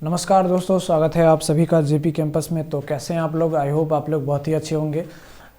नमस्कार दोस्तों, स्वागत है आप सभी का जेपी कैंपस में। तो कैसे हैं आप लोग? आई होप आप लोग बहुत ही अच्छे होंगे।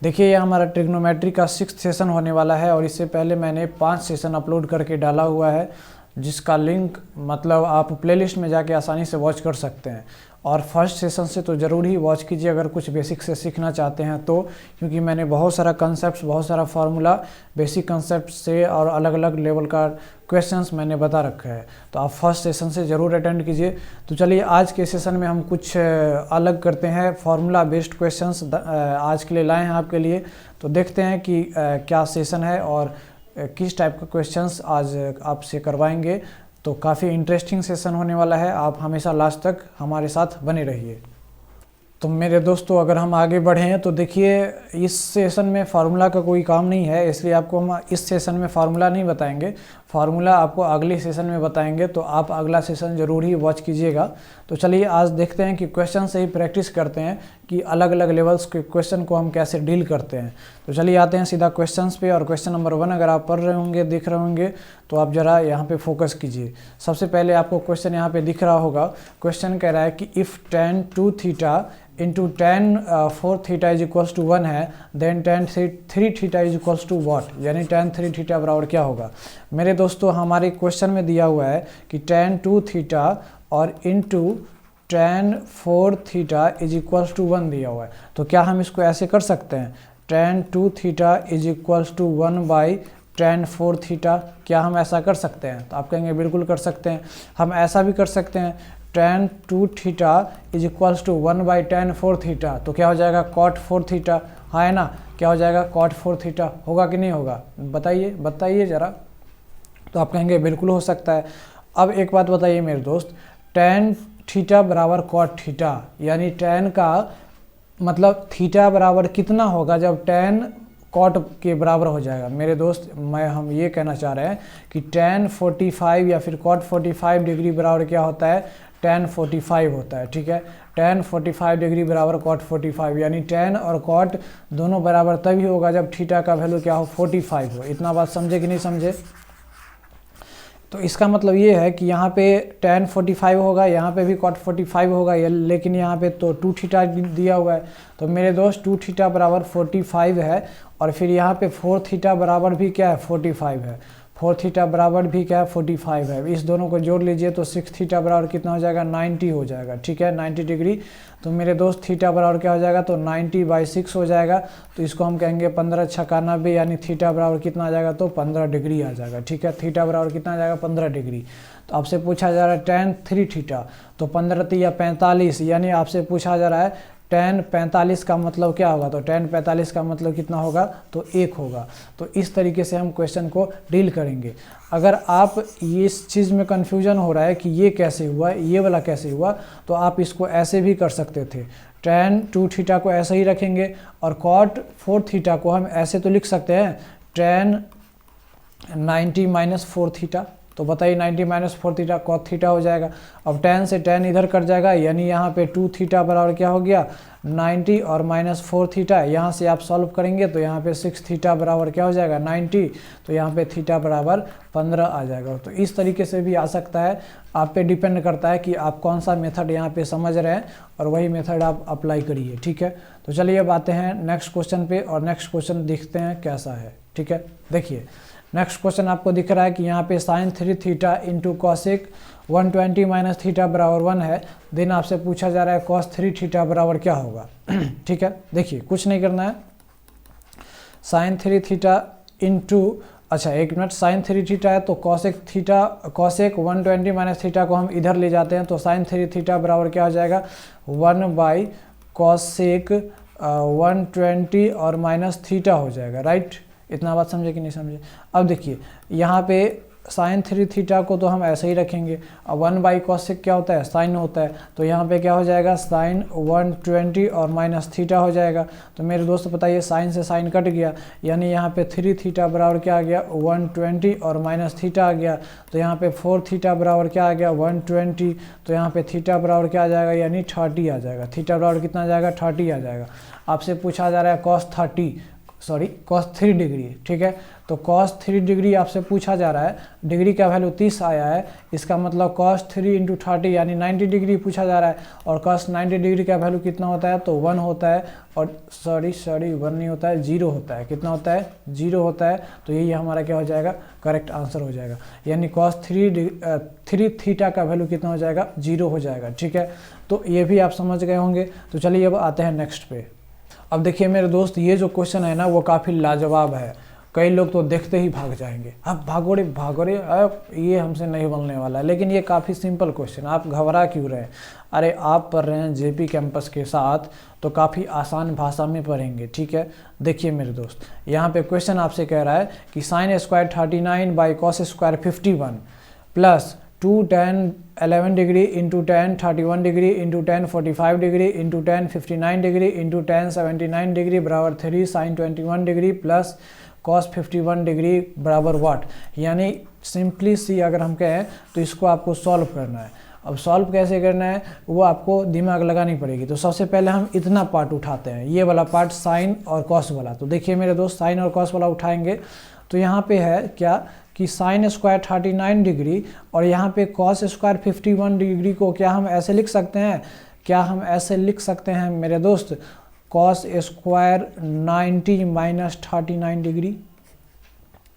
देखिए, ये हमारा ट्रिग्नोमेट्री का 6th सेशन होने वाला है और इससे पहले मैंने 5 सेशन अपलोड करके डाला हुआ है, जिसका लिंक मतलब आप प्लेलिस्ट में जाके आसानी से वॉच कर सकते हैं। और फर्स्ट सेशन से तो ज़रूर ही वॉच कीजिए अगर कुछ बेसिक से सीखना चाहते हैं तो, क्योंकि मैंने बहुत सारा कंसेप्ट, बहुत सारा फार्मूला, बेसिक कंसेप्ट से और अलग अलग लेवल का क्वेश्चंस मैंने बता रखा है। तो आप फर्स्ट सेशन से ज़रूर अटेंड कीजिए। तो चलिए, आज के सेशन में हम कुछ अलग करते हैं, फार्मूला बेस्ड क्वेश्चंस आज के लिए लाए हैं आपके लिए। तो देखते हैं कि क्या सेशन है और किस टाइप का क्वेश्चंस आज आपसे करवाएंगे। तो काफ़ी इंटरेस्टिंग सेशन होने वाला है, आप हमेशा लास्ट तक हमारे साथ बने रहिए। तो मेरे दोस्तों, अगर हम आगे बढ़ें तो देखिए, इस सेशन में फार्मूला का कोई काम नहीं है, इसलिए आपको हम इस सेशन में फार्मूला नहीं बताएंगे। फार्मूला आपको अगले सेशन में बताएंगे, तो आप अगला सेशन ज़रूर ही वॉच कीजिएगा। तो चलिए, आज देखते हैं कि क्वेश्चन से ही प्रैक्टिस करते हैं कि अलग अलग लेवल्स के क्वेश्चन को हम कैसे डील करते हैं। तो चलिए आते हैं सीधा क्वेश्चंस पे। और क्वेश्चन नंबर 1 अगर आप पढ़ रहे होंगे, देख रहे होंगे, तो आप ज़रा यहाँ पे फोकस कीजिए। सबसे पहले आपको क्वेश्चन यहाँ पे दिख रहा होगा। क्वेश्चन कह रहा है कि if tan 2 theta into tan 4 theta is equals to 1 है, then tan 3 theta is equals to what, यानी tan 3 थीटा बराबर क्या होगा। मेरे दोस्तों, हमारे क्वेश्चन में दिया हुआ है कि tan 2 थीटा और into tan 4 theta is equals to 1 दिया हुआ है। तो क्या हम इसको ऐसे कर सकते हैं, tan 2 theta is equals to 1 by tan 4 theta? क्या हम ऐसा कर सकते हैं? तो आप कहेंगे बिल्कुल कर सकते हैं। हम ऐसा भी कर सकते हैं, tan 2 theta is equals to 1 by tan 4 theta. तो क्या हो जाएगा, cot 4 थीटा। हाँ है ना, क्या हो जाएगा, cot 4 थीटा। होगा कि नहीं होगा, बताइए ज़रा। तो आप कहेंगे बिल्कुल हो सकता है। अब एक बात बताइए मेरे दोस्त, tan थीटा बराबर cot थीटा, यानी tan का मतलब थीटा बराबर कितना होगा जब tan cot के बराबर हो जाएगा। मेरे दोस्त, हम ये कहना चाह रहे हैं कि tan 45 या फिर cot 45 डिग्री बराबर क्या होता है, tan 45 होता है। ठीक है, tan 45 डिग्री बराबर cot 45, यानी tan और cot दोनों बराबर तभी होगा जब थीटा का वैल्यू क्या हो, 45 हो। इतना बात समझे कि नहीं समझे? तो इसका मतलब ये है कि यहाँ पे tan 45 होगा, यहाँ पे भी cot 45 होगा, लेकिन यहाँ पे तो 2 थीटा दिया हुआ है। तो मेरे दोस्त 2 थीटा बराबर 45 है, और फिर यहाँ पे 4 थीटा बराबर भी क्या है, 45 है। 4 थीटा बराबर भी क्या है, 45 है। इस दोनों को जोड़ लीजिए तो 6 थीटा बराबर कितना हो जाएगा, 90 हो जाएगा। ठीक है, 90 डिग्री। तो मेरे दोस्त थीटा बराबर क्या हो जाएगा, तो 90/6 हो जाएगा। तो इसको हम कहेंगे 15 छक्का 90, यानी थीटा बराबर कितना आ जाएगा, तो 15 डिग्री आ जाएगा। ठीक है, थीटा बराबर कितना आ जाएगा, 15 डिग्री। तो आपसे पूछा जा रहा है tan 3 थीटा, तो 15 या 45, यानी आपसे पूछा जा रहा है tan 45 का मतलब क्या होगा। तो tan 45 का मतलब कितना होगा, तो 1 होगा। तो इस तरीके से हम क्वेश्चन को डील करेंगे। अगर आप इस चीज़ में कन्फ्यूजन हो रहा है कि ये कैसे हुआ, ये वाला कैसे हुआ, तो आप इसको ऐसे भी कर सकते थे। tan 2 थीटा को ऐसे ही रखेंगे और cot 4 थीटा को हम ऐसे तो लिख सकते हैं, tan 90-4 थीटा। तो बताइए, 90-4 थीटा cot थीटा हो जाएगा। अब tan से tan इधर कट जाएगा, यानी यहाँ पे 2 थीटा बराबर क्या हो गया, 90 और -4 थीटा। यहाँ से आप सॉल्व करेंगे तो यहाँ पे 6 थीटा बराबर क्या हो जाएगा, 90। तो यहाँ पे थीटा बराबर 15 आ जाएगा। तो इस तरीके से भी आ सकता है, आप पे डिपेंड करता है कि आप कौन सा मेथड यहाँ पे समझ रहे हैं, और वही मेथड आप अप्लाई करिए। ठीक है, तो चलिए अब आते हैं नेक्स्ट क्वेश्चन पे, और नेक्स्ट क्वेश्चन देखते हैं कैसा है। ठीक है, देखिए नेक्स्ट क्वेश्चन आपको दिख रहा है कि यहाँ पे sin 3 theta into cosec 120 minus theta बराबर 1 है। देन आपसे पूछा जा रहा है cos 3 थीटा बराबर क्या होगा। ठीक है, देखिए कुछ नहीं करना है, sin 3 थीटा इंटू, अच्छा एक मिनट, sin 3 थीटा है तो cosec 120 माइनस थीटा को हम इधर ले जाते हैं, तो sin 3 थीटा बराबर क्या हो जाएगा, 1 बाई cosec 120 और माइनस थीटा हो जाएगा। राइट, इतना बात समझे कि नहीं समझे? अब देखिए, यहाँ पे sin 3 थीटा को तो हम ऐसे ही रखेंगे। अब 1 बाई cosec क्या होता है, साइन होता है। तो यहाँ पे क्या हो जाएगा, sin 120 और माइनस थीटा हो जाएगा। तो मेरे दोस्त बताइए, साइन से साइन कट गया, यानी यहाँ पे 3 थीटा बराबर क्या आ गया, 120 और माइनस थीटा आ गया। तो यहाँ पे 4 थीटा बराबर क्या आ गया, 120। तो यहाँ पे थीटा बराबर क्या आ जाएगा, यानी 30 आ जाएगा। थीटा बराबर कितना आ जाएगा, 30 आ जाएगा। आपसे पूछा जा रहा है cos 30, सॉरी cos 3 डिग्री, ठीक है। तो cos 3 डिग्री आपसे पूछा जा रहा है, डिग्री का वैल्यू 30 आया है, इसका मतलब cos 3 × 30 यानी 90 डिग्री पूछा जा रहा है, और cos 90 डिग्री का वैल्यू कितना होता है, तो 1 होता है, और सॉरी 1 नहीं होता है, 0 होता है। कितना होता है, 0 होता है। तो यही हमारा क्या हो जाएगा, करेक्ट आंसर हो जाएगा, यानी cos 3 थीटा का वैल्यू कितना हो जाएगा, 0 हो जाएगा, ठीक है। तो ये भी आप समझ गए होंगे। तो चलिए अब आते हैं नेक्स्ट पे। अब देखिए मेरे दोस्त, ये जो क्वेश्चन है ना वो काफ़ी लाजवाब है, कई लोग तो देखते ही भाग जाएंगे, अब भागो रे अब ये हमसे नहीं बनने वाला है। लेकिन ये काफ़ी सिंपल क्वेश्चन, आप घबरा क्यों रहे हैं? अरे आप पढ़ रहे हैं जेपी कैंपस के साथ, तो काफ़ी आसान भाषा में पढ़ेंगे, ठीक है। देखिए मेरे दोस्त, यहाँ पे क्वेश्चन आपसे कह रहा है कि sin² 39 by cos² 51 plus 2 tan 11 degree into tan 31 degree into tan 45 degree into tan 59 degree into tan 79 degree बराबर 3 sin 21 degree plus cos 51 degree बराबर वाट। यानी सिंपली सी अगर हम कहें तो इसको आपको सॉल्व करना है। अब सॉल्व कैसे करना है वो आपको दिमाग लगानी पड़ेगी। तो सबसे पहले हम इतना पार्ट उठाते हैं, ये वाला पार्ट साइन और कॉस वाला। तो देखिए मेरे दोस्त, साइन और कॉस वाला उठाएंगे तो यहाँ पे है क्या कि sin² 39 डिग्री और यहाँ पे cos² 51 डिग्री को क्या हम ऐसे लिख सकते हैं, क्या हम ऐसे लिख सकते हैं मेरे दोस्त, cos² 90 माइनस 39 डिग्री?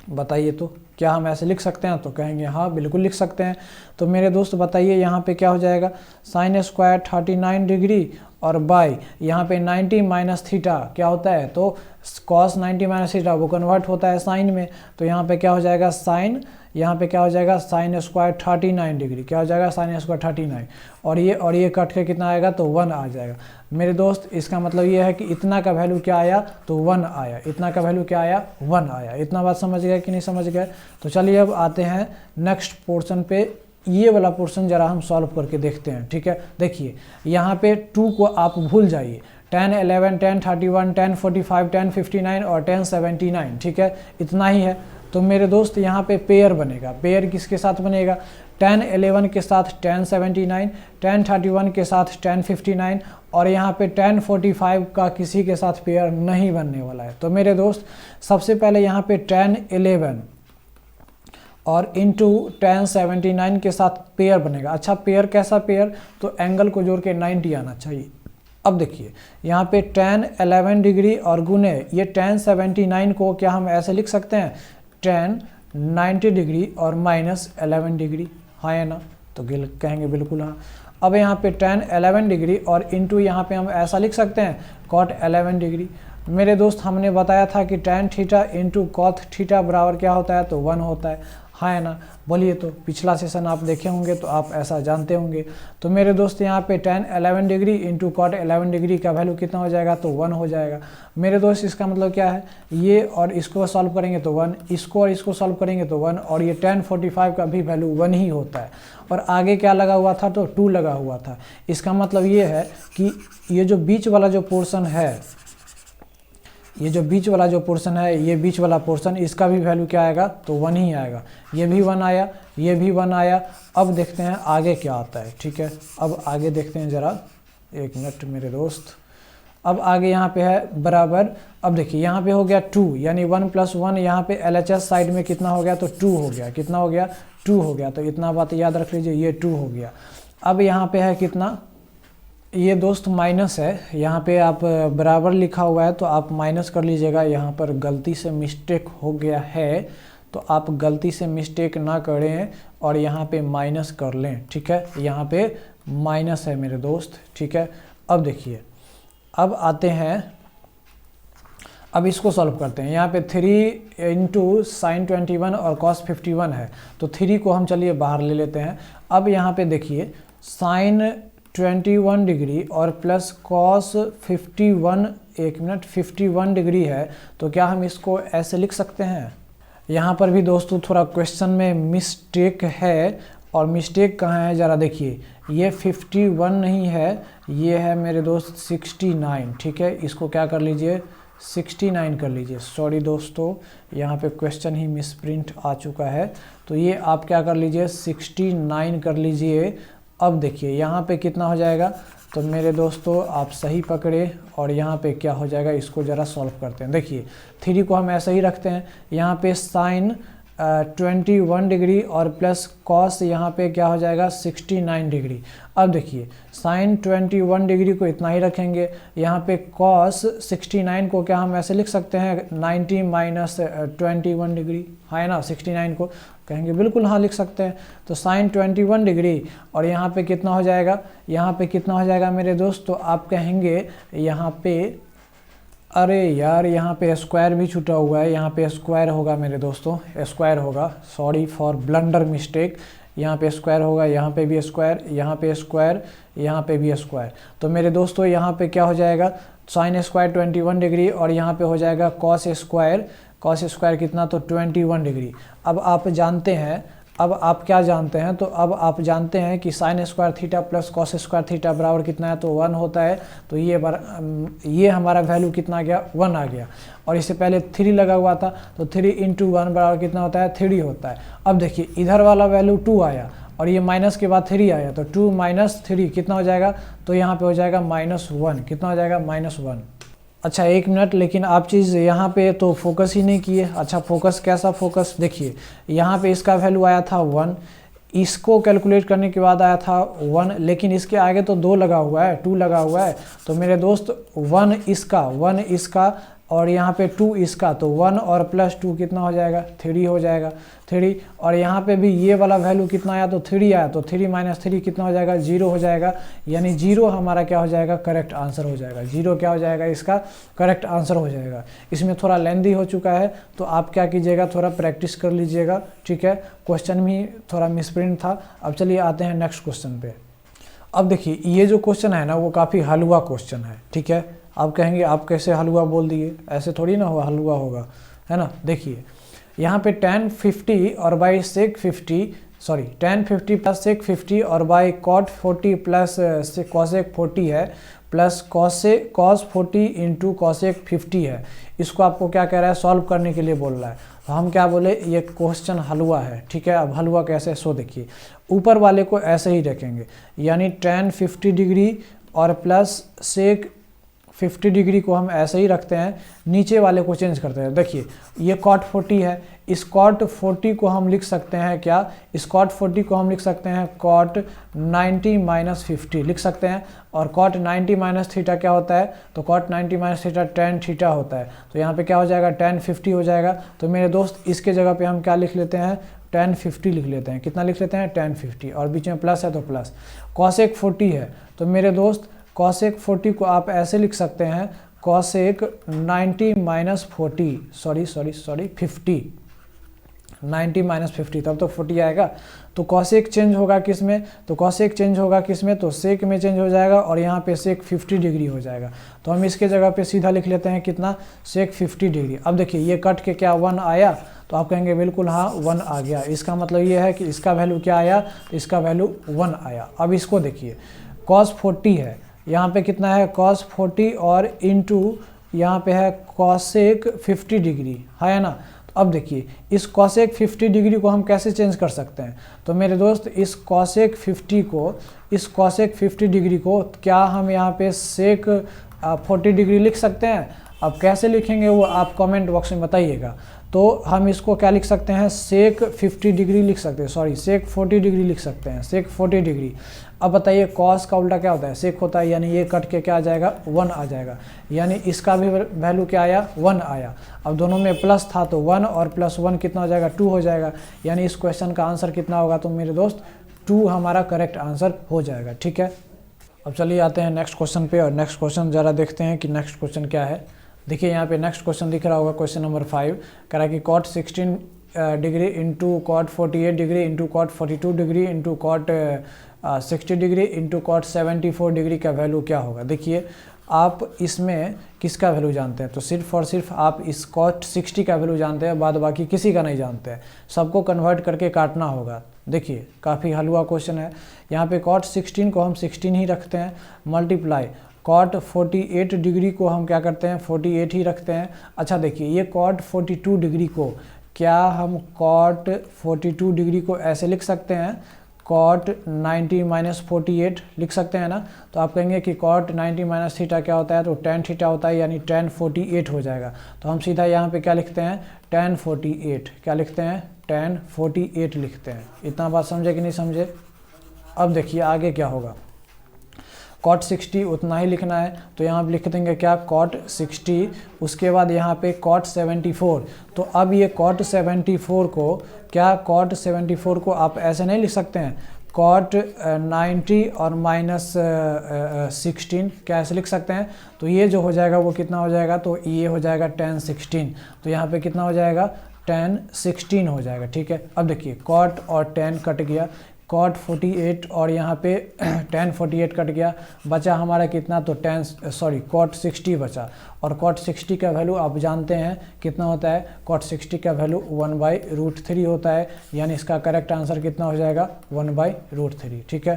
बताइए तो क्या हम ऐसे लिख सकते हैं? तो कहेंगे हाँ बिल्कुल लिख सकते हैं। तो मेरे दोस्त बताइए यहाँ पे क्या हो जाएगा, sin² 39 डिग्री और बाई यहाँ पे 90 माइनस थीटा क्या होता है, तो cos 90 माइनस थीटा वो कन्वर्ट होता है साइन में। तो यहाँ पे क्या हो जाएगा साइन, यहाँ पे क्या हो जाएगा sin² 39 डिग्री, क्या हो जाएगा sin² 39, और ये कट के कितना आएगा, तो 1 आ जाएगा। मेरे दोस्त इसका मतलब ये है कि इतना का वैल्यू क्या आया, तो 1 आया। इतना का वैल्यू क्या आया, 1 आया। इतना बात समझ गए कि नहीं समझ गए? तो चलिए अब आते हैं नेक्स्ट पोर्शन पे। ये वाला पोर्शन जरा हम सॉल्व करके देखते हैं, ठीक है। देखिए यहाँ पे 2 को आप भूल जाइए, tan 11 tan 31 tan 45 tan 59 और tan 79, ठीक है, इतना ही है। तो मेरे दोस्त यहाँ पे पेयर बनेगा, पेयर किसके साथ बनेगा, tan 11 के साथ tan 79, tan 31 के साथ tan 59 और यहाँ पे tan 45 का किसी के साथ पेयर नहीं बनने वाला है। तो मेरे दोस्त सबसे पहले यहाँ पे tan 11 और इंटू tan 79 के साथ पेयर बनेगा। अच्छा पेयर कैसा पेयर, तो एंगल को जोड़ के 90 आना चाहिए। अब देखिए यहाँ पे tan 11 डिग्री और गुने ये tan 79 को क्या हम ऐसे लिख सकते हैं, tan 90 डिग्री और माइनस 11 डिग्री, हाँ है ना? तो कहेंगे बिल्कुल हाँ। अब यहाँ पे tan 11 डिग्री और इंटू यहाँ पे हम ऐसा लिख सकते हैं cot 11 डिग्री। मेरे दोस्त हमने बताया था कि tan theta into cot theta बराबर क्या होता है, तो 1 होता है, हाँ है ना? बोलिए तो, पिछला सेशन आप देखे होंगे तो आप ऐसा जानते होंगे। तो मेरे दोस्त यहाँ पे tan 11 degree into cot 11 degree का वैल्यू कितना हो जाएगा, तो 1 हो जाएगा। मेरे दोस्त इसका मतलब क्या है, ये और इसको सॉल्व करेंगे तो 1, इसको और इसको सॉल्व करेंगे तो 1, और ये tan 45 का भी वैल्यू 1 ही होता है। और आगे क्या लगा हुआ था, तो 2 लगा हुआ था। इसका मतलब ये है कि ये जो बीच वाला जो पोर्शन है, ये जो बीच वाला जो पोर्शन है, ये बीच वाला पोर्शन, इसका भी वैल्यू क्या आएगा, तो 1 ही आएगा। ये भी 1 आया, ये भी 1 आया। अब देखते हैं आगे क्या आता है, ठीक है। अब आगे देखते हैं जरा, एक मिनट मेरे दोस्त। अब आगे यहाँ पे है बराबर, अब देखिए यहाँ पे हो गया 2, यानी 1 + 1, यहाँ पे LHS साइड में कितना हो गया, तो 2 हो गया। कितना हो गया, 2 हो गया। तो इतना बात याद रख लीजिए, ये 2 हो गया। अब यहाँ पे है कितना, ये दोस्त माइनस है, यहाँ पे आप बराबर लिखा हुआ है तो आप माइनस कर लीजिएगा। यहाँ पर गलती से मिस्टेक हो गया है, तो आप गलती से मिस्टेक ना करें और यहाँ पे माइनस कर लें, ठीक है। यहाँ पे माइनस है मेरे दोस्त, ठीक है। अब देखिए, अब आते हैं, अब इसको सॉल्व करते हैं। यहाँ पे 3 इंटू sin 21 और cos 51 है, तो 3 को हम चलिए बाहर ले लेते हैं। अब यहाँ पे देखिए sin 21 डिग्री और प्लस cos 51, एक मिनट, 51 डिग्री है, तो क्या हम इसको ऐसे लिख सकते हैं? यहाँ पर भी दोस्तों थोड़ा क्वेश्चन में मिस्टेक है, और मिस्टेक कहाँ है ज़रा देखिए, ये 51 नहीं है, ये है मेरे दोस्त 69, ठीक है। इसको क्या कर लीजिए, 69 कर लीजिए। सॉरी दोस्तों, यहाँ पे क्वेश्चन ही मिसप्रिंट आ चुका है, तो ये आप क्या कर लीजिए, 69 कर लीजिए। अब देखिए यहाँ पे कितना हो जाएगा, तो मेरे दोस्तों आप सही पकड़े और यहाँ पे क्या हो जाएगा, इसको ज़रा सॉल्व करते हैं। देखिए 3 को हम ऐसे ही रखते हैं, यहाँ पे साइन 21 डिग्री और प्लस कॉस यहाँ पे क्या हो जाएगा 69 डिग्री। अब देखिए साइन 21 डिग्री को इतना ही रखेंगे, यहाँ पे कॉस 69 को क्या हम ऐसे लिख सकते हैं 90 माइनस 21 डिग्री, है ना। 69 को कहेंगे बिल्कुल हाँ लिख सकते हैं। तो साइन 21 डिग्री और यहाँ पे कितना हो जाएगा, यहाँ पे कितना हो जाएगा मेरे दोस्त, तो आप कहेंगे यहाँ पे, अरे यार यहाँ पे स्क्वायर भी छूटा हुआ है, यहाँ पे स्क्वायर होगा मेरे दोस्तों, स्क्वायर होगा, सॉरी फॉर ब्लंडर मिस्टेक, यहाँ पे स्क्वायर होगा, यहाँ पे भी स्क्वायर, यहाँ पे स्क्वायर, यहाँ पे भी स्क्वायर। तो मेरे दोस्तों यहाँ पे क्या हो जाएगा, साइन स्क्वायर 21 डिग्री और यहाँ पे हो जाएगा कॉस स्क्वायर, कॉस स्क्वायर कितना, तो 21 डिग्री। अब आप जानते हैं, अब आप क्या जानते हैं, तो अब आप जानते हैं कि sine square theta plus cos square theta बराबर कितना है, तो 1 होता है। तो ये हमारा वैल्यू कितना आ गया, 1 आ गया। और इससे पहले 3 लगा हुआ था, तो 3 इंटू 1 बराबर कितना होता है, 3 होता है। अब देखिए इधर वाला वैल्यू 2 आया और ये माइनस के बाद 3 आया, तो 2 माइनस 3 कितना हो जाएगा, तो यहाँ पे हो जाएगा -1, कितना हो जाएगा -1। अच्छा 1 मिनट, लेकिन आप चीज़ यहाँ पे तो फोकस ही नहीं किए। अच्छा फोकस कैसा फोकस, देखिए यहाँ पे इसका वैल्यू आया था 1, इसको कैलकुलेट करने के बाद आया था 1, लेकिन इसके आगे तो 2 लगा हुआ है, 2 लगा हुआ है। तो मेरे दोस्त 1 इसका और यहाँ पे 2 इसका, तो 1 और प्लस 2 कितना हो जाएगा, 3 हो जाएगा, 3। और यहाँ पे भी ये वाला वैल्यू कितना आया, तो 3 आया, तो 3 माइनस 3 कितना हो जाएगा, 0 हो जाएगा। यानी 0 हमारा क्या हो जाएगा, करेक्ट आंसर हो जाएगा। 0 क्या हो जाएगा, इसका करेक्ट आंसर हो जाएगा। इसमें थोड़ा लेंदी हो चुका है, तो आप क्या कीजिएगा, थोड़ा प्रैक्टिस कर लीजिएगा, ठीक है। क्वेश्चन भी थोड़ा मिसप्रिंट था। अब चलिए आते हैं नेक्स्ट क्वेश्चन पे। अब देखिए ये जो क्वेश्चन है ना, वो काफ़ी हलवा क्वेश्चन है, ठीक है। आप कहेंगे आप कैसे हलवा बोल दिए, ऐसे थोड़ी ना हुआ हलवा होगा, है ना। देखिए यहाँ पे tan 50 और by sec 50, sorry tan 50 plus sec 50 और बाई cot 40 प्लस cosec 40 है, प्लस cos 40 इंटू cosec 50 है। इसको आपको क्या कह रहा है, सॉल्व करने के लिए बोल रहा है। तो हम क्या बोले, ये क्वेश्चन हलवा है, ठीक है। अब हलवा कैसे, सो देखिए ऊपर वाले को ऐसे ही रखेंगे, यानी tan 50 डिग्री और प्लस sec 50 डिग्री को हम ऐसे ही रखते हैं, नीचे वाले को चेंज करते हैं। देखिए ये cot 40 है, इस cot 40 को हम लिख सकते हैं क्या, इस cot 40 को हम लिख सकते हैं cot 90 माइनस 50 लिख सकते हैं। और cot 90 माइनस थीटा क्या होता है, तो cot 90 minus theta tan theta होता है। तो यहाँ पे क्या हो जाएगा, tan 50 हो जाएगा। तो मेरे दोस्त इसके जगह पे हम क्या लिख लेते हैं, tan 50 लिख लेते हैं। कितना लिख लेते हैं, tan 50, और बीच में प्लस है तो प्लस। cosec 40 है, तो मेरे दोस्त cosec 40 को आप ऐसे लिख सकते हैं, cosec 90 माइनस 40, सॉरी 50, 90 माइनस 50, तब तो 40 आएगा। तो cosec चेंज होगा किस में, तो cosec चेंज होगा किस में, तो sec में चेंज हो जाएगा और यहाँ पे sec 50 डिग्री हो जाएगा। तो हम इसके जगह पे सीधा लिख लेते हैं कितना, sec 50 डिग्री। अब देखिए ये कट के क्या 1 आया, तो आप कहेंगे बिल्कुल हाँ 1 आ गया। इसका मतलब ये है कि इसका वैल्यू क्या आया, तो इसका वैल्यू 1 आया। अब इसको देखिए cos 40 है, यहाँ पे कितना है cos 40 और इंटू यहाँ पे है cosec 50 डिग्री, है ना। तो अब देखिए इस cosec 50 डिग्री को हम कैसे चेंज कर सकते हैं, तो मेरे दोस्त इस cosec 50 डिग्री को क्या हम यहाँ पे sec 40 डिग्री लिख सकते हैं। अब कैसे लिखेंगे वो आप कमेंट बॉक्स में बताइएगा। तो हम इसको क्या लिख सकते हैं, sec 50 डिग्री लिख सकते हैं, सॉरी sec 40 डिग्री लिख सकते हैं, sec 40 डिग्री। अब बताइए cos का उल्टा क्या होता है, sec होता है, यानी ये कट के क्या आ जाएगा, 1 आ जाएगा। यानी इसका भी वैल्यू क्या आया, 1 आया। अब दोनों में प्लस था तो 1 और प्लस 1 कितना हो जाएगा, 2 हो जाएगा। यानी इस क्वेश्चन का आंसर कितना होगा, तो मेरे दोस्त 2 हमारा करेक्ट आंसर हो जाएगा, ठीक है। अब चलिए आते हैं नेक्स्ट क्वेश्चन पे, और नेक्स्ट क्वेश्चन ज़रा देखते हैं कि नेक्स्ट क्वेश्चन क्या है। देखिए यहाँ पे नेक्स्ट क्वेश्चन दिख रहा होगा, क्वेश्चन नंबर 5 कह रहा है कि cot 16 degree into cot 48 degree into cot 42 degree into cot 60 degree into cot 74 degree का वैल्यू क्या होगा। देखिए आप इसमें किसका वैल्यू जानते हैं, तो सिर्फ और सिर्फ आप इस cot 60 का वैल्यू जानते हैं, बाद बाकी किसी का नहीं जानते हैं। सबको कन्वर्ट करके काटना होगा। देखिए काफ़ी हलवा क्वेश्चन है। यहाँ पे cot 16 को हम 16 ही रखते हैं, मल्टीप्लाई cot 48 डिग्री को हम क्या करते हैं, 48 ही रखते हैं। अच्छा देखिए ये cot 42 डिग्री को क्या हम cot 42 डिग्री को ऐसे लिख सकते हैं, कॉट 90 माइनस 48 लिख सकते हैं ना। तो आप कहेंगे कि कॉट 90 माइनस थीटा क्या होता है, तो tan थीटा होता है, यानी tan 48 हो जाएगा। तो हम सीधा यहाँ पे क्या लिखते हैं, tan 48, क्या लिखते हैं, tan 48 लिखते हैं। इतना बात समझे कि नहीं समझे। अब देखिए आगे क्या होगा, कॉट 60 उतना ही लिखना है, तो यहाँ पे लिख देंगे क्या, कॉट 60, उसके बाद यहाँ पे कॉट 74। तो अब ये कॉट 74 को क्या, कॉट 74 को आप ऐसे नहीं लिख सकते हैं, कॉट 90 और माइनस 16, क्या ऐसे लिख सकते हैं। तो ये जो हो जाएगा वो कितना हो जाएगा, तो ये हो जाएगा tan 16। तो यहाँ पे कितना हो जाएगा, tan 16 हो जाएगा। ठीक है, अब देखिए कॉट और tan कट गया, कॉट 48 और यहाँ पे tan 48 कट गया, बचा हमारा कितना, तो कॉट 60 बचा। और कॉट 60 का वैल्यू आप जानते हैं कितना होता है, कॉट 60 का वैल्यू 1/√3 होता है, यानी इसका करेक्ट आंसर कितना हो जाएगा, 1/√3। ठीक है,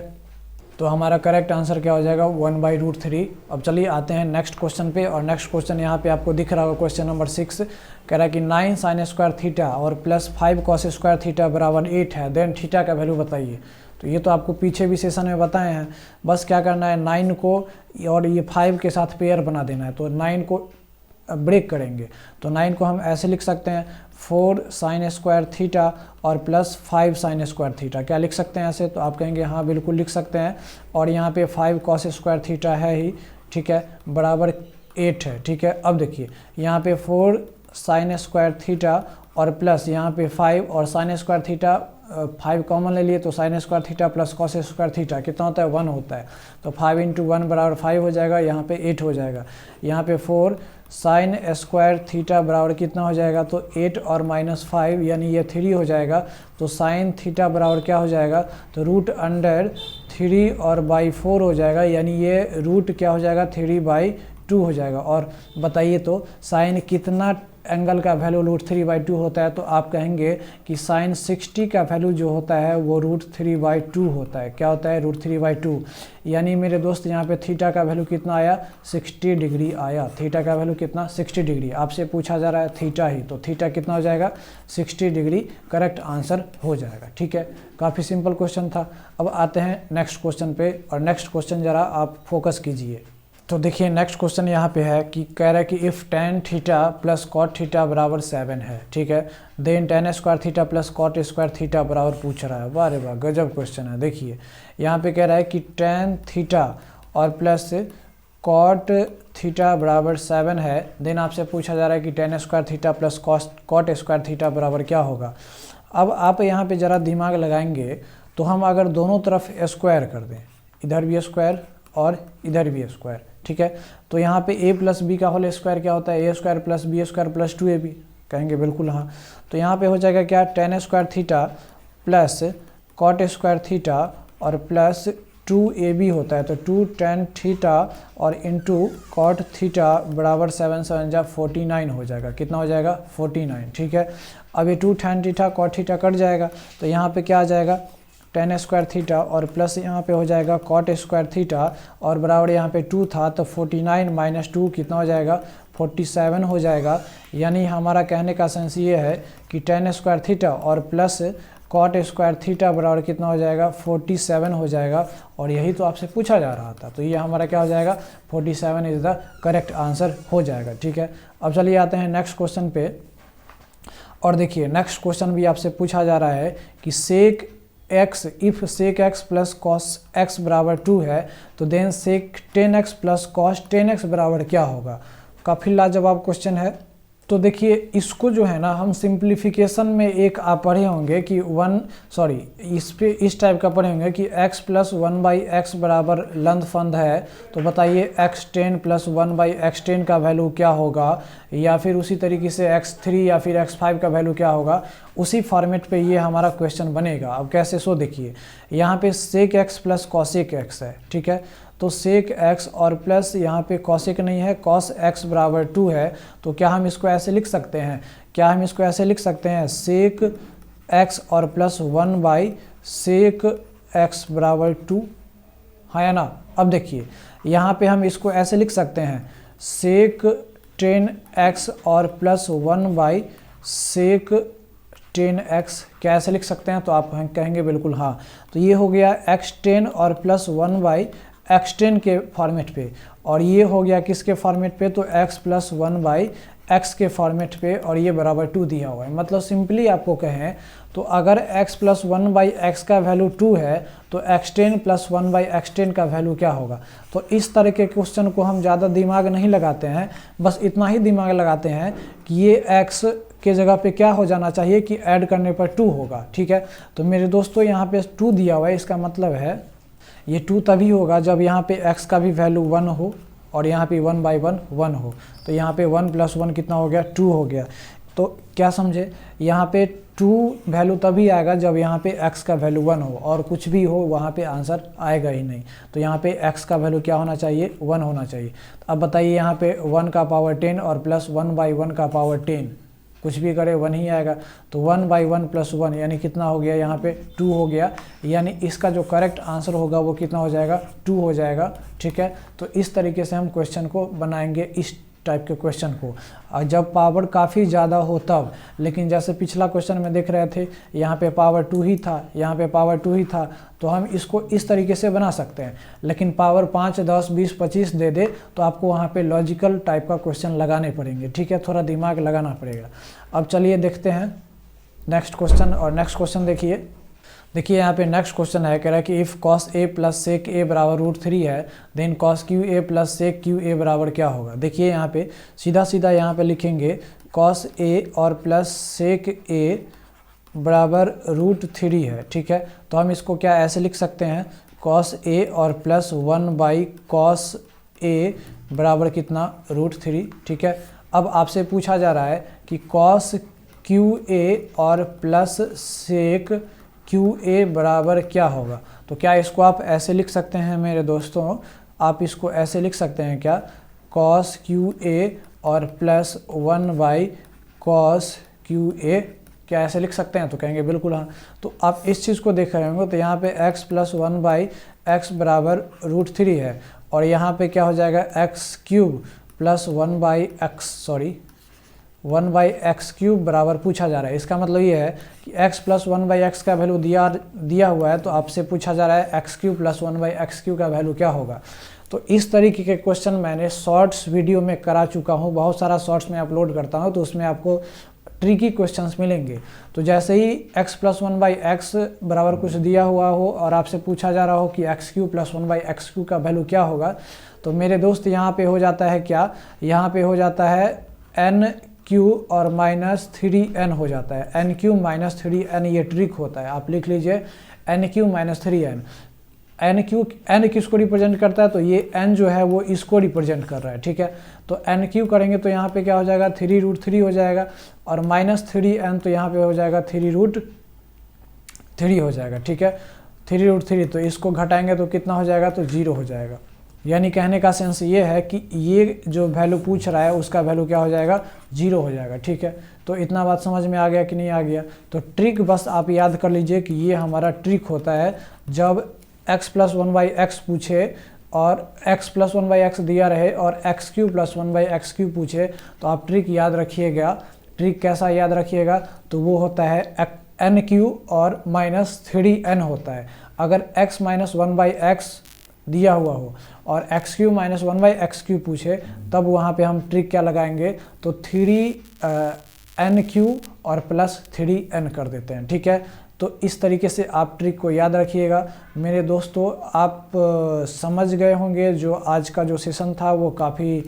तो हमारा करेक्ट आंसर क्या हो जाएगा, 1/√3। अब चलिए आते हैं नेक्स्ट क्वेश्चन पे, और नेक्स्ट क्वेश्चन यहाँ पे आपको दिख रहा होगा, क्वेश्चन नंबर 6 कह रहा है कि 9 sin स्क्वायर थीटा और प्लस 5 cos स्क्वायर थीटा बराबर 8 है, देन थीटा का वैल्यू बताइए। तो ये तो आपको पीछे भी सेशन में बताए हैं, बस क्या करना है, 9 को और ये 5 के साथ पेयर बना देना है। तो 9 को ब्रेक करेंगे, तो 9 को हम ऐसे लिख सकते हैं, 4 sin स्क्वायर थीटा और प्लस 5 sin स्क्वायर थीटा, क्या लिख सकते हैं ऐसे। तो आप कहेंगे हाँ बिल्कुल लिख सकते हैं, और यहाँ पे 5 cos स्क्वायर थीटा है ही, ठीक है, बराबर 8 है। ठीक है, अब देखिए यहाँ पे 4 sin स्क्वायर थीटा और प्लस यहाँ पे 5 और sin स्क्वायर थीटा 5 कॉमन ले लिए, तो sin square theta plus cos square theta कितना होता है, 1 होता है। तो 5 × 1 बराबर 5 हो जाएगा, यहाँ पे 8 हो जाएगा। यहाँ पे 4 sin स्क्वायर थीटा बराबर कितना हो जाएगा, तो 8 और -5 यानी ये 3 हो जाएगा। तो sin थीटा बराबर क्या हो जाएगा, तो √3 और /4 हो जाएगा, यानी ये रूट क्या हो जाएगा, 3/2 हो जाएगा। और बताइए तो साइन कितना एंगल का वैल्यू √3/2 होता है, तो आप कहेंगे कि साइन 60 का वैल्यू जो होता है वो √3/2 होता है। क्या होता है, √3/2। यानी मेरे दोस्त यहाँ पे थीटा का वैल्यू कितना आया, 60 डिग्री आया। थीटा का वैल्यू कितना, 60 डिग्री। आपसे पूछा जा रहा है थीटा ही, तो थीटा कितना हो जाएगा, 60 डिग्री करेक्ट आंसर हो जाएगा। ठीक है, काफ़ी सिंपल क्वेश्चन था। अब आते हैं नेक्स्ट क्वेश्चन पे, और नेक्स्ट क्वेश्चन ज़रा आप फोकस कीजिए। तो देखिए नेक्स्ट क्वेश्चन यहाँ पे है कि कह रहा है कि if tan theta plus cot theta बराबर 7 है, ठीक है, then tan square theta plus cot square theta बराबर पूछ रहा है। वाह रे वाह, गजब क्वेश्चन है। देखिए यहाँ पे कह रहा है कि tan थीटा और प्लस कॉट थीटा बराबर 7 है, देन आपसे पूछा जा रहा है कि tan square theta plus cot square theta बराबर क्या होगा। अब आप यहाँ पे ज़रा दिमाग लगाएंगे, तो हम अगर दोनों तरफ स्क्वायर कर दें, इधर भी स्क्वायर और इधर भी स्क्वायर, ठीक है, तो यहाँ पे a प्लस बी का होल स्क्वायर क्या होता है, a square plus B square plus 2ab, कहेंगे बिल्कुल हाँ। तो यहाँ पे हो जाएगा क्या, tan square theta plus cot square theta और प्लस 2ab होता है, तो 2 tan थीटा और इंटू कॉट थीटा बराबर 7 7 जा 49 हो जाएगा। कितना हो जाएगा, 49। ठीक है, अब ये 2 tan theta cot theta cut जाएगा, तो यहाँ पे क्या आ जाएगा, tan स्क्वायर थीटा और प्लस यहाँ पे हो जाएगा कॉट स्क्वायर थीटा और बराबर यहाँ पे 2 था, तो 49 माइनस 2 कितना हो जाएगा, 47 हो जाएगा। यानी हमारा कहने का सेंस ये है कि tan स्क्वायर थीटा और प्लस कॉट स्क्वायर थीटा बराबर कितना हो जाएगा, 47 हो जाएगा। और यही तो आपसे पूछा जा रहा था, तो ये हमारा क्या हो जाएगा, 47 इज़ द करेक्ट आंसर हो जाएगा। ठीक है, अब चलिए आते हैं नेक्स्ट क्वेश्चन पे, और देखिए नेक्स्ट क्वेश्चन भी आपसे पूछा जा रहा है कि sec x, if sec x plus cos x बराबर 2 है, तो then seg 10x plus cos 10x बराबर क्या होगा। काफ़ी लाजवाब क्वेश्चन है। तो देखिए इसको जो है ना, हम सिंप्लीफिकेशन में एक आप पढ़े होंगे कि इस टाइप का पढ़े होंगे कि x प्लस 1/x बराबर लंदफंद है, तो बताइए x10 प्लस 1/x10 का वैल्यू क्या होगा, या फिर उसी तरीके से x3 या फिर x5 का वैल्यू क्या होगा। उसी फॉर्मेट पे ये हमारा क्वेश्चन बनेगा। अब कैसे, सो देखिए यहाँ पे सेक x प्लस कॉसेक x है, ठीक है, तो सेक x और प्लस यहाँ पे कॉसेक नहीं है, कॉस x बराबर 2 है, तो क्या हम इसको ऐसे लिख सकते हैं, क्या हम इसको ऐसे लिख सकते हैं, सेक x और प्लस 1/सेक x बराबर 2, हाँ या ना। अब देखिए यहाँ पे हम इसको ऐसे लिख सकते हैं, सेक 10x और प्लस 1/सेक x10x, क्या ऐसे लिख सकते हैं? तो आप कहेंगे बिल्कुल हाँ। तो ये हो गया x10 और प्लस 1/x10 के फॉर्मेट पे, और ये हो गया किसके फॉर्मेट पे? तो x प्लस 1/x के फॉर्मेट पे, और ये बराबर 2 दिया हुआ है। मतलब सिंपली आपको कहें तो अगर x प्लस 1/x का वैल्यू 2 है तो x10 प्लस 1/x10 का वैल्यू क्या होगा? तो इस तरह के क्वेश्चन को हम ज़्यादा दिमाग नहीं लगाते हैं, बस इतना ही दिमाग लगाते हैं कि ये x के जगह पे क्या हो जाना चाहिए कि ऐड करने पर 2 होगा। ठीक है, तो मेरे दोस्तों यहाँ पे 2 दिया हुआ है, इसका मतलब है ये 2 तभी होगा जब यहाँ पे x का भी वैल्यू 1 हो और यहाँ पे 1/1 1 हो। तो यहाँ पे 1 + 1 कितना हो गया? 2 हो गया। तो क्या समझे, यहाँ पे 2 वैल्यू तभी आएगा जब यहाँ पे x का वैल्यू 1 हो, और कुछ भी हो वहाँ पे आंसर आएगा ही नहीं। तो यहाँ पे x का वैल्यू क्या होना चाहिए? 1 होना चाहिए। तो अब बताइए यहाँ पे 1 का पावर 10 और प्लस 1/1 का पावर 10, कुछ भी करे 1 ही आएगा। तो 1/1 + 1 यानी कितना हो गया? यहाँ पे 2 हो गया। यानी इसका जो करेक्ट आंसर होगा वो कितना हो जाएगा? 2 हो जाएगा। ठीक है, तो इस तरीके से हम क्वेश्चन को बनाएंगे, इस टाइप के क्वेश्चन को, और जब पावर काफ़ी ज़्यादा हो तब। लेकिन जैसे पिछला क्वेश्चन में देख रहे थे, यहाँ पे पावर 2 ही था, यहाँ पे पावर 2 ही था, तो हम इसको इस तरीके से बना सकते हैं। लेकिन पावर 5, 10, 20, 25 दे दे तो आपको वहाँ पे लॉजिकल टाइप का क्वेश्चन लगाने पड़ेंगे। ठीक है, थोड़ा दिमाग लगाना पड़ेगा। अब चलिए देखते हैं नेक्स्ट क्वेश्चन। और नेक्स्ट क्वेश्चन देखिए यहाँ पे नेक्स्ट क्वेश्चन है, कह रहा है कि if cos a plus sec a बराबर √3 है, then cos QA plus sec QA बराबर क्या होगा? देखिए यहाँ पे सीधा सीधा यहाँ पे लिखेंगे cos a और प्लस sec a बराबर √3 है। ठीक है, तो हम इसको क्या ऐसे लिख सकते हैं? cos a और प्लस 1/cos a बराबर कितना? √3। ठीक है, अब आपसे पूछा जा रहा है कि cos QA और प्लस sec QA बराबर क्या होगा? तो क्या इसको आप ऐसे लिख सकते हैं मेरे दोस्तों? आप इसको ऐसे लिख सकते हैं क्या? cos QA और प्लस 1/cos QA, क्या ऐसे लिख सकते हैं? तो कहेंगे बिल्कुल हाँ। तो आप इस चीज़ को देख रहे होंगे, तो यहाँ पे x प्लस 1/x बराबर √3 है, और यहाँ पे क्या हो जाएगा? x³ प्लस 1/x³ बराबर पूछा जा रहा है। इसका मतलब ये है कि x प्लस 1/x का वैल्यू दिया हुआ है, तो आपसे पूछा जा रहा है x³ प्लस 1/x³ का वैल्यू क्या होगा। तो इस तरीके के क्वेश्चन मैंने शॉर्ट्स वीडियो में करा चुका हूँ, बहुत सारा शॉर्ट्स में अपलोड करता हूँ, तो उसमें आपको ट्रिकी क्वेश्चंस मिलेंगे। तो जैसे ही x प्लस 1/x बराबर कुछ दिया हुआ हो और आपसे पूछा जा रहा हो कि x³ प्लस 1/x³ का वैल्यू क्या होगा, तो मेरे दोस्त यहाँ पे हो जाता है क्या? यहाँ पे हो जाता है n³ और -3n हो जाता है। n³ -3n ये ट्रिक होता है, आप लिख लीजिए n³ -3n। n किसको रिप्रेजेंट करता है? तो ये n जो है वो इसको रिप्रेजेंट कर रहा है। ठीक है, तो n³ करेंगे तो यहाँ पे क्या हो जाएगा? 3√3 हो जाएगा, और -3n तो यहाँ पे हो जाएगा 3√3 हो जाएगा। ठीक है, 3√3, तो इसको घटाएंगे तो कितना हो जाएगा? तो 0 हो जाएगा। यानी कहने का सेंस ये है कि ये जो वैल्यू पूछ रहा है उसका वैल्यू क्या हो जाएगा? 0 हो जाएगा। ठीक है, तो इतना बात समझ में आ गया कि नहीं आ गया? तो ट्रिक बस आप याद कर लीजिए कि ये हमारा ट्रिक होता है, जब x प्लस 1/x पूछे और x प्लस 1/x दिया रहे और x³ प्लस 1/x³ पूछे, तो आप ट्रिक याद रखिएगा। ट्रिक कैसा याद रखिएगा? तो वो होता है n³ और -3n होता है। अगर x माइनस 1/x दिया हुआ हो और x³ माइनस 1/x³ पूछे, तब वहाँ पे हम ट्रिक क्या लगाएंगे? तो 3n³ और प्लस 3n कर देते हैं। ठीक है, तो इस तरीके से आप ट्रिक को याद रखिएगा। मेरे दोस्तों, आप समझ गए होंगे, जो आज का जो सेशन था वो काफ़ी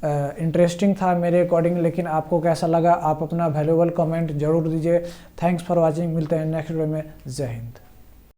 इंटरेस्टिंग था मेरे अकॉर्डिंग। लेकिन आपको कैसा लगा? आप अपना वैल्यूएबल कमेंट जरूर दीजिए। थैंक्स फॉर वॉचिंग, मिलते हैं नेक्स्ट वीडियो में। जय हिंद।